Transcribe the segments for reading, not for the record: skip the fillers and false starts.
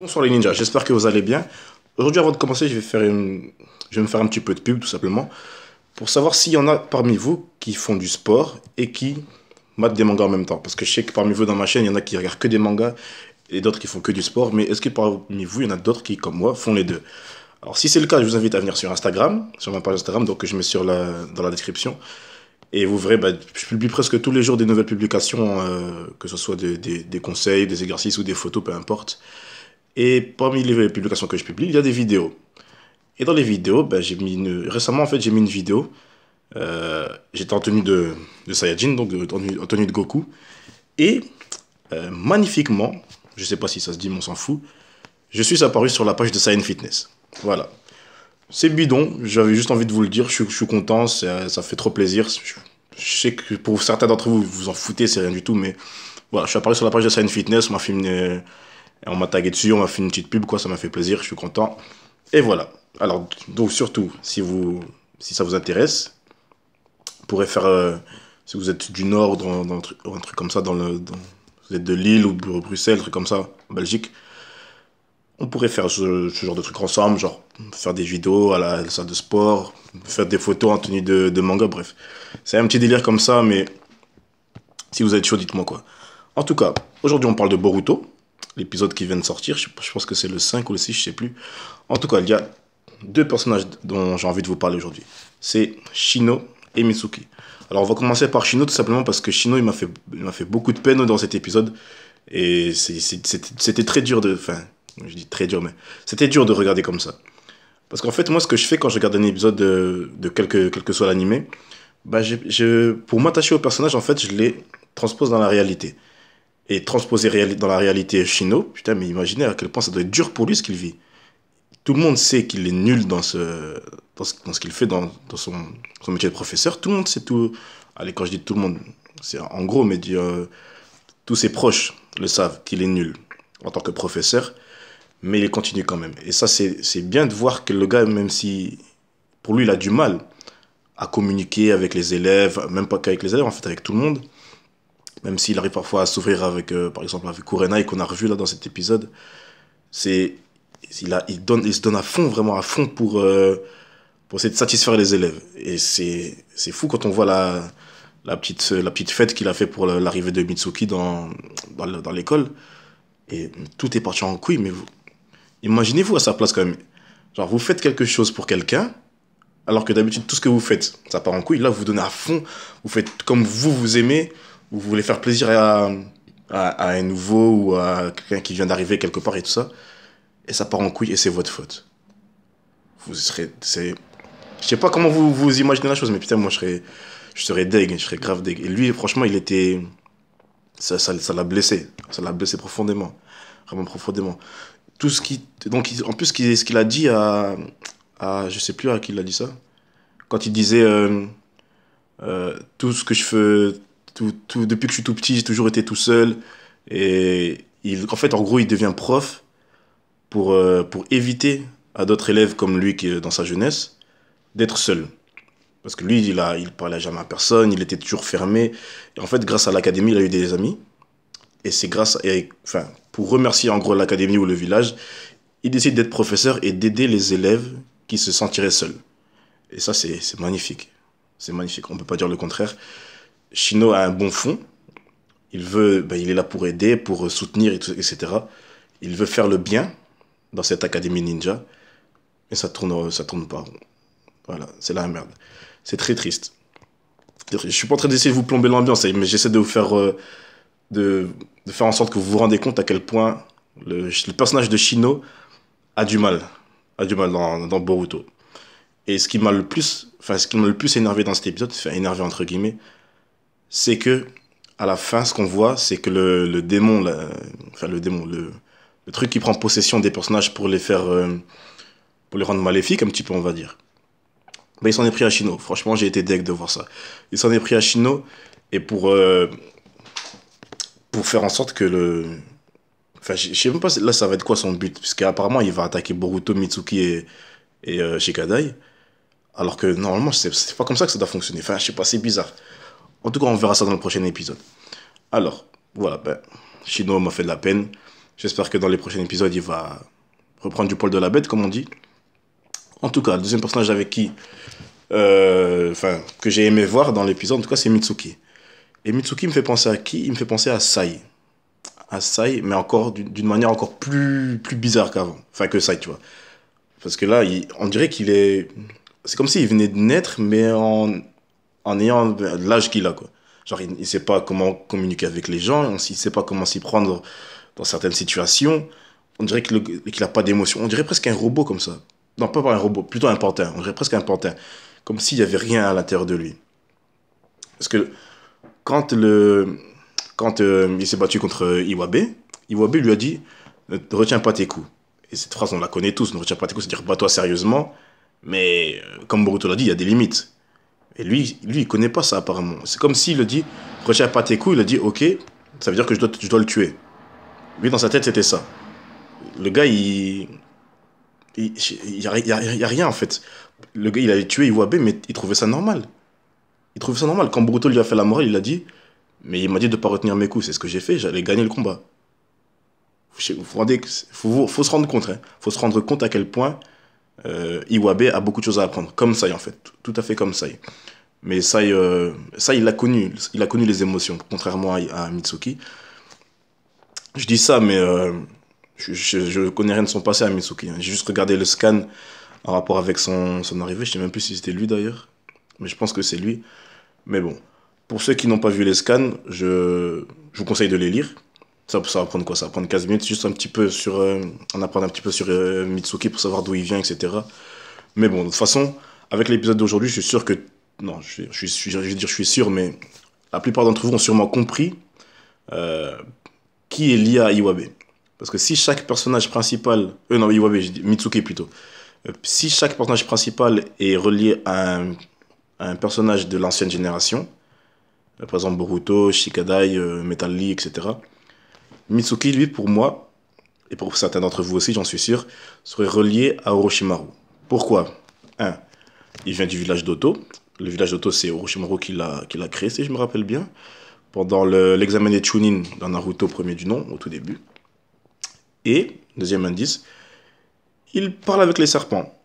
Bonsoir les ninjas, j'espère que vous allez bien. Aujourd'hui, avant de commencer, je vais me faire un petit peu de pub tout simplement pour savoir s'il y en a parmi vous qui font du sport et qui matent des mangas en même temps. Parce que je sais que parmi vous dans ma chaîne, il y en a qui regardent que des mangas et d'autres qui font que du sport. Mais est-ce que parmi vous, il y en a d'autres qui, comme moi, font les deux? Alors si c'est le cas, je vous invite à venir sur Instagram, sur ma page Instagram, donc que je mets dans la description. Et vous verrez, je publie presque tous les jours des nouvelles publications, que ce soit des conseils, des exercices ou des photos, peu importe. Et parmi les publications que je publie, il y a des vidéos. Et dans les vidéos, récemment, en fait, j'ai mis une vidéo. J'étais en tenue de Saiyajin, donc en tenue de Goku. Et magnifiquement, je sais pas si ça se dit, mais on s'en fout, je suis apparu sur la page de Saiyan Fitness. Voilà. C'est bidon, j'avais juste envie de vous le dire, je suis content, ça fait trop plaisir. Je sais que pour certains d'entre vous, vous en foutez, c'est rien du tout, mais voilà, je suis apparu sur la page de Saiyan Fitness, on m'a tagué dessus, on m'a fait une petite pub, quoi, ça m'a fait plaisir, je suis content. Et voilà. Alors, donc surtout, si ça vous intéresse, vous pourrez faire, si vous êtes du Nord, un truc comme ça, vous êtes de Lille ou Bruxelles, un truc comme ça, en Belgique, on pourrait faire ce genre de trucs ensemble, genre faire des vidéos à la salle de sport, faire des photos en tenue de manga, bref. C'est un petit délire comme ça, mais si vous êtes chaud, dites-moi quoi. En tout cas, aujourd'hui on parle de Boruto, l'épisode qui vient de sortir, je pense que c'est le 5 ou le 6, je sais plus. En tout cas, il y a deux personnages dont j'ai envie de vous parler aujourd'hui. C'est Shino et Mitsuki. Alors on va commencer par Shino tout simplement parce que Shino il m'a fait beaucoup de peine dans cet épisode. Et c'était très dur de... Enfin, je dis très dur, mais c'était dur de regarder comme ça. Parce qu'en fait, moi, ce que je fais quand je regarde un épisode de quel que soit l'animé, pour m'attacher au personnage, en fait, je les transpose dans la réalité. Et transposer dans la réalité Shino, putain, mais imaginez à quel point ça doit être dur pour lui ce qu'il vit. Tout le monde sait qu'il est nul dans ce qu'il fait dans son métier de professeur. Tout le monde sait tout. Allez, quand je dis tout le monde, c'est en gros, mais tous ses proches le savent qu'il est nul en tant que professeur, mais il continue quand même. Et ça, c'est bien de voir que le gars, même si pour lui, il a du mal à communiquer avec les élèves, même pas qu'avec les élèves, en fait, avec tout le monde, même s'il arrive parfois à s'ouvrir avec, par exemple, avec Kurenai, qu'on a revu là dans cet épisode, c'est, il se donne à fond, vraiment à fond pour essayer de satisfaire les élèves. Et c'est fou quand on voit la petite fête qu'il a fait pour l'arrivée de Mitsuki dans l'école. Et tout est parti en couille, mais imaginez-vous à sa place quand même. Genre, vous faites quelque chose pour quelqu'un, alors que d'habitude, tout ce que vous faites, ça part en couille. Là, vous donnez à fond, vous faites comme vous aimez, vous voulez faire plaisir à un nouveau ou à quelqu'un qui vient d'arriver quelque part et tout ça. Et ça part en couille et c'est votre faute. Je sais pas comment vous imaginez la chose, mais putain, moi, je serais deg, je serais grave deg. Et lui, franchement, ça l'a blessé. Ça l'a blessé profondément. Vraiment profondément. En plus, ce qu'il a dit je sais plus à qui il a dit ça. Quand il disait, tout ce que je fais, depuis que je suis tout petit, j'ai toujours été tout seul. Et en fait, en gros, il devient prof pour éviter à d'autres élèves comme lui qui est dans sa jeunesse d'être seul. Parce que lui, il parlait jamais à personne, il était toujours fermé. Et en fait, grâce à l'académie, il a eu des amis. Et c'est enfin, pour remercier en gros l'académie ou le village, il décide d'être professeur et d'aider les élèves qui se sentiraient seuls. Et ça, c'est magnifique. C'est magnifique, on ne peut pas dire le contraire. Shino a un bon fond. Il est là pour aider, pour soutenir, etc. Il veut faire le bien dans cette académie ninja. Mais ça tourne pas rond. Voilà, c'est la merde. C'est très triste. Je suis pas en train d'essayer de vous plomber l'ambiance, mais j'essaie de vous faire, de faire en sorte que vous vous rendez compte à quel point le personnage de Shino a du mal dans Boruto. Et ce qui m'a le plus énervé dans cet épisode, enfin énervé entre guillemets, c'est que à la fin, ce qu'on voit, c'est que le démon, enfin le truc qui prend possession des personnages pour les rendre maléfiques un petit peu, on va dire. Il s'en est pris à Shino. Franchement, j'ai été deg de voir ça. Il s'en est pris à Shino et pour faire en sorte que enfin, je sais même pas là ça va être quoi son but, parce qu'apparemment il va attaquer Boruto, Mitsuki et Shikadai, alors que normalement c'est pas comme ça que ça doit fonctionner. Enfin, je sais pas, c'est bizarre. En tout cas, on verra ça dans le prochain épisode. Alors, voilà, Shino m'a fait de la peine. J'espère que dans les prochains épisodes, il va reprendre du poil de la bête, comme on dit. En tout cas, le deuxième personnage avec qui, que j'ai aimé voir dans l'épisode, en tout cas, c'est Mitsuki. Et Mitsuki me fait penser à qui? Il me fait penser à Sai. À Sai, mais encore d'une manière encore plus bizarre qu'avant. Enfin, que Sai, tu vois. Parce que là, on dirait qu'il est... C'est comme s'il venait de naître, mais en ayant l'âge qu'il a, quoi. Genre, il ne sait pas comment communiquer avec les gens, il ne sait pas comment s'y prendre dans certaines situations. On dirait qu'il n'a pas d'émotion. On dirait presque un robot comme ça. Non, pas un robot, plutôt un pantin. On dirait presque un pantin. Comme s'il n'y avait rien à l'intérieur de lui. Parce que quand, il s'est battu contre Iwabe, Iwabe lui a dit ne retiens pas tes coups. Et cette phrase, on la connaît tous, ne retiens pas tes coups, c'est-à-dire bats-toi sérieusement. Mais comme Boruto l'a dit, il y a des limites. Et lui, il connaît pas ça apparemment. C'est comme s'il le dit retiens pas tes coups, il a dit ok, ça veut dire que je dois le tuer. Lui, dans sa tête, c'était ça. Le gars, il y a rien en fait. Le gars, il allait tuer Iwabe, mais il trouvait ça normal. Il trouvait ça normal. Quand Boruto lui a fait la morale, il a dit mais il m'a dit de ne pas retenir mes coups. C'est ce que j'ai fait, j'allais gagner le combat. Faut se rendre compte. Hein. Faut se rendre compte à quel point Iwabe a beaucoup de choses à apprendre. Comme Sai en fait. Tout à fait comme Sai. Mais Sai, il a connu. Il a connu les émotions, contrairement à Mitsuki. Je dis ça, mais je connais rien de son passé à Mitsuki. Hein. J'ai juste regardé le scan en rapport avec son arrivée. Je ne sais même plus si c'était lui d'ailleurs. Mais je pense que c'est lui. Mais bon. Pour ceux qui n'ont pas vu les scans, je vous conseille de les lire. Ça va prendre quoi? Ça va prendre 15 minutes, juste un petit peu sur... en apprendre un petit peu sur Mitsuki pour savoir d'où il vient, etc. Mais bon, de toute façon, avec l'épisode d'aujourd'hui, je suis sûr que... Non, je vais dire je suis sûr, mais la plupart d'entre vous ont sûrement compris qui est lié à Iwabe. Parce que si chaque personnage principal... non, Iwabe, je dis Mitsuki plutôt. Si chaque personnage principal est relié à un personnage de l'ancienne génération, par exemple Boruto, Shikadai, Metal Lee, etc., Mitsuki, lui, pour moi, et pour certains d'entre vous aussi, j'en suis sûr, serait relié à Orochimaru. Pourquoi? Un, il vient du village d'Oto. Le village d'Oto, c'est Orochimaru qui l'a créé, si je me rappelle bien, pendant l'examen des Chunin dans Naruto premier du nom, au tout début. Et, deuxième indice, il parle avec les serpents.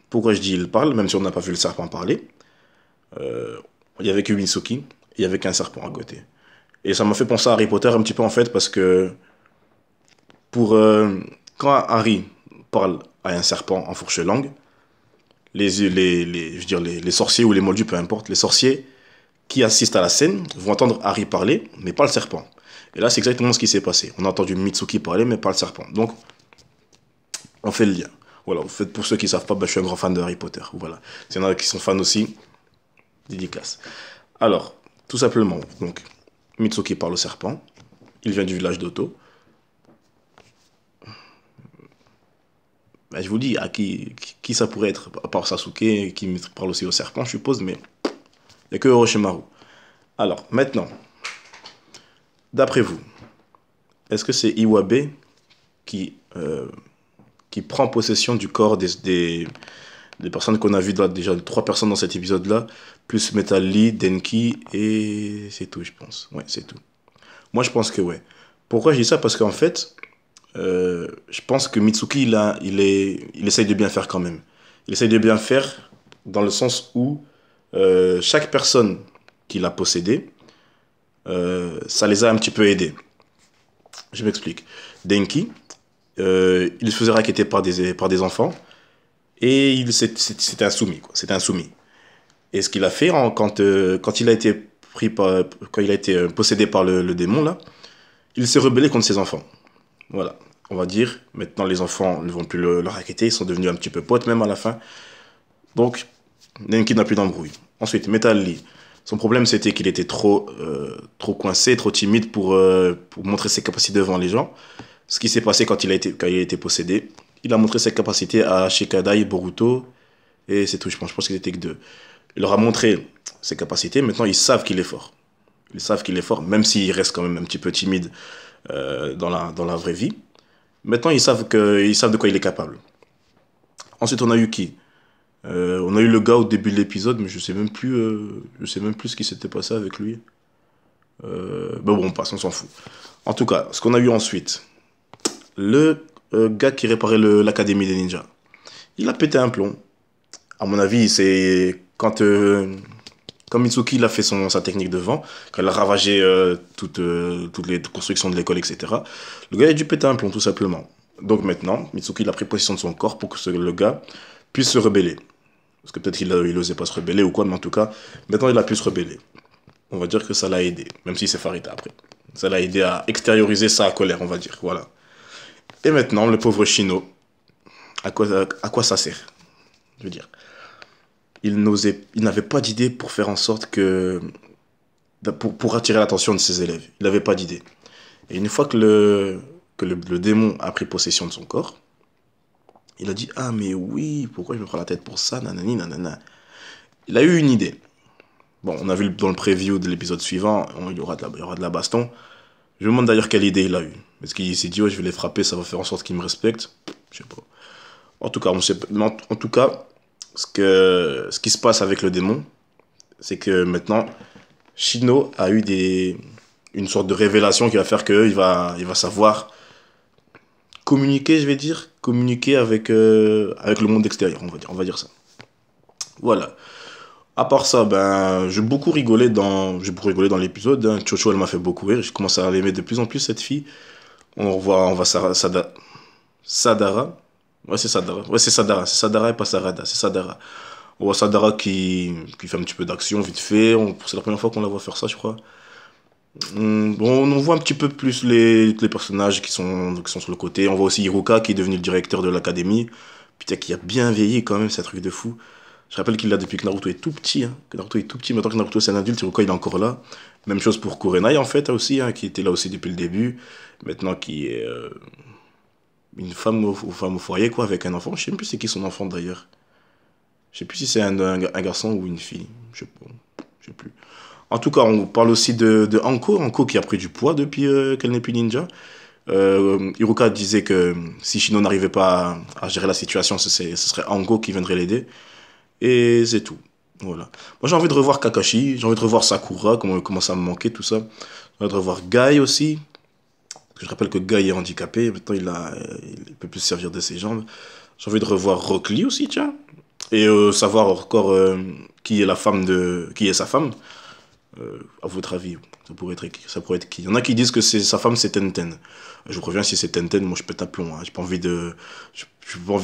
Pourquoi je dis il parle, même si on n'a pas vu le serpent parler? Il y avait que Mitsuki, il y avait qu'un serpent à côté. Et ça m'a fait penser à Harry Potter un petit peu en fait, parce que quand Harry parle à un serpent en fourche-langue, je veux dire, les sorciers ou les moldus, peu importe, les sorciers qui assistent à la scène vont entendre Harry parler, mais pas le serpent. Et là, c'est exactement ce qui s'est passé. On a entendu Mitsuki parler, mais pas le serpent. Donc, on fait le lien. Voilà, pour ceux qui ne savent pas, je suis un grand fan de Harry Potter. Voilà. S'il y en a qui sont fans aussi, dédicace. Alors, tout simplement, donc, Mitsuki parle au serpent. Il vient du village d'Oto. Je vous dis, à qui ça pourrait être? À part Sasuke, qui parle aussi au serpent, je suppose, mais il n'y a que Orochimaru. Alors, maintenant, d'après vous, est-ce que c'est Iwabe qui prend possession du corps des personnes qu'on a vues, déjà 3 personnes dans cet épisode-là, plus Metal Lee, Denki, et c'est tout, je pense. Ouais, c'est tout. Moi, je pense que ouais. Pourquoi je dis ça? Parce qu'en fait, je pense que Mitsuki, il essaye de bien faire quand même. Il essaye de bien faire dans le sens où chaque personne qu'il a possédée, ça les a un petit peu aidés. Je m'explique. Denki, il se faisait racketter par des enfants et c'était un soumis, quoi. C'était un soumis. Et ce qu'il a fait quand il a été quand il a été possédé par le démon là, il s'est rebellé contre ses enfants. Voilà. On va dire, maintenant les enfants ne vont plus le racketter, ils sont devenus un petit peu potes même à la fin. Donc, Denki n'a plus d'embrouille. Ensuite, Metal Lee. Son problème c'était qu'il était trop coincé, trop timide pour montrer ses capacités devant les gens. Ce qui s'est passé quand il a été possédé. Il a montré ses capacités à Shikadai, Boruto, et c'est tout, je pense qu'ils étaient que 2. Il leur a montré ses capacités, maintenant ils savent qu'il est fort. Ils savent qu'il est fort, même s'il reste quand même un petit peu timide dans la vraie vie. Maintenant ils savent de quoi il est capable. Ensuite on a eu qui? On a eu le gars au début de l'épisode, mais je sais même plus ce qui s'était passé avec lui. Mais bon, on passe, on s'en fout. En tout cas, ce qu'on a eu ensuite, le gars qui réparait l'académie des ninjas. Il a pété un plomb. À mon avis, c'est quand Mitsuki il a fait sa technique de vent, quand il a ravagé toutes les constructions de l'école, etc. Le gars a dû péter un plomb, tout simplement. Donc maintenant, Mitsuki il a pris possession de son corps pour que le gars puisse se rebeller. Parce que peut-être qu'il n'osait pas se rebeller ou quoi, mais en tout cas, maintenant il a pu se rebeller. On va dire que ça l'a aidé, même si c'est Farita après. Ça l'a aidé à extérioriser sa colère, on va dire. Voilà. Et maintenant, le pauvre Shino, à quoi ça sert? Je veux dire, il n'avait pas d'idée pour faire en sorte pour attirer l'attention de ses élèves. Il n'avait pas d'idée. Et une fois que le démon a pris possession de son corps, il a dit, ah mais oui, pourquoi je me prends la tête pour ça, nanani, nanana. Il a eu une idée. Bon, on a vu dans le preview de l'épisode suivant, il y aura de la baston. Je me demande d'ailleurs quelle idée il a eu. Est-ce qu'il s'est dit, oh, je vais les frapper, ça va faire en sorte qu'ils me respectent? Je sais pas. En tout cas, ce qui se passe avec le démon, c'est que maintenant, Shino a eu une sorte de révélation qui va faire qu'il va savoir communiquer, je vais dire, communiquer avec le monde extérieur, on va dire ça. Voilà. À part ça, ben, j'ai beaucoup rigolé dans l'épisode. Hein. Chocho, elle m'a fait beaucoup rire. Je commence à l'aimer de plus en plus, cette fille. On voit Sadara. Ouais, c'est Sadara. Ouais, c'est Sadara. C'est Sadara et pas Sarada. C'est Sadara. On voit Sadara qui fait un petit peu d'action, vite fait. C'est la première fois qu'on la voit faire ça, je crois. Bon, on voit un petit peu plus les personnages qui sont sur le côté. On voit aussi Hiruka qui est devenu le directeur de l'académie. Putain, qui a bien vieilli quand même, c'est un truc de fou. Je rappelle qu'il l'a depuis que Naruto est tout petit. Hein. Que Naruto est tout petit. Maintenant que Naruto c'est un adulte, Hiruka il est encore là. Même chose pour Kurenai en fait aussi, hein, qui était là aussi depuis le début. Maintenant qui est une femme au foyer quoi, avec un enfant. Je sais même plus c'est qui son enfant d'ailleurs. Je sais plus si c'est un garçon ou une fille. Je sais pas. Je sais plus. En tout cas, on parle aussi de Anko. Anko qui a pris du poids depuis qu'elle n'est plus ninja. Hiruka disait que si Shino n'arrivait pas à gérer la situation, ce serait Anko qui viendrait l'aider. Et c'est tout. Voilà. Moi, j'ai envie de revoir Kakashi, j'ai envie de revoir Sakura, comment ça me manquait, tout ça. J'ai envie de revoir Guy aussi. Parce que je rappelle que Guy est handicapé, maintenant il peut plus se servir de ses jambes. J'ai envie de revoir Rock Lee aussi, tiens. Et savoir encore qui est sa femme. À votre avis, ça pourrait être qui? Il y en a qui disent que sa femme c'est Tenten. Je vous préviens, si c'est Tenten, moi je pète un plomb. Hein. J'ai pas envie de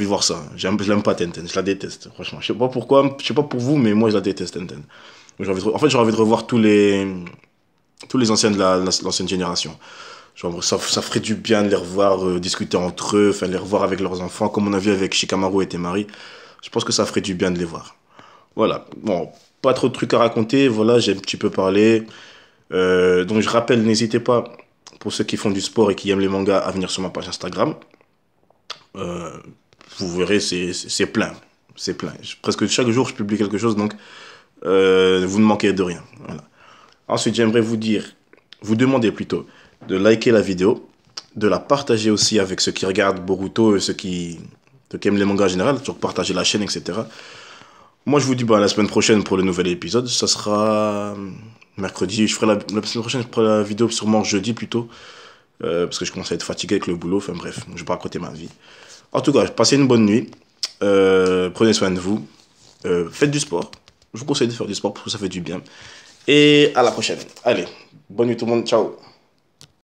voir ça. Je l'aime pas Tenten, je la déteste. Franchement, je sais pas pourquoi, je sais pas pour vous, mais moi je la déteste Tenten. En fait, j'ai envie de revoir tous les anciens de l'ancienne génération. Genre, ça ferait du bien de les revoir discuter entre eux, enfin les revoir avec leurs enfants, comme on a vu avec Shikamaru et Temari. Je pense que ça ferait du bien de les voir. Voilà. Bon, pas trop de trucs à raconter. Voilà, j'ai un petit peu parlé. Donc je rappelle, n'hésitez pas, pour ceux qui font du sport et qui aiment les mangas, à venir sur ma page Instagram. Euh, vous verrez, c'est plein. C'est plein. Presque chaque jour, je publie quelque chose, donc vous ne manquez de rien. Voilà. Ensuite, j'aimerais vous demander plutôt, de liker la vidéo, de la partager aussi avec ceux qui regardent Boruto et ceux qui aiment les mangas en général, toujours partager la chaîne, etc. Moi, je vous dis la semaine prochaine pour le nouvel épisode. Ça sera mercredi. La semaine prochaine, je ferai la vidéo sûrement jeudi plutôt. Parce que je commence à être fatigué avec le boulot. Enfin bref, je vais pas raconter ma vie. En tout cas, passez une bonne nuit. Prenez soin de vous. Faites du sport. Je vous conseille de faire du sport parce que ça fait du bien. Et à la prochaine. Allez, bonne nuit tout le monde. Ciao.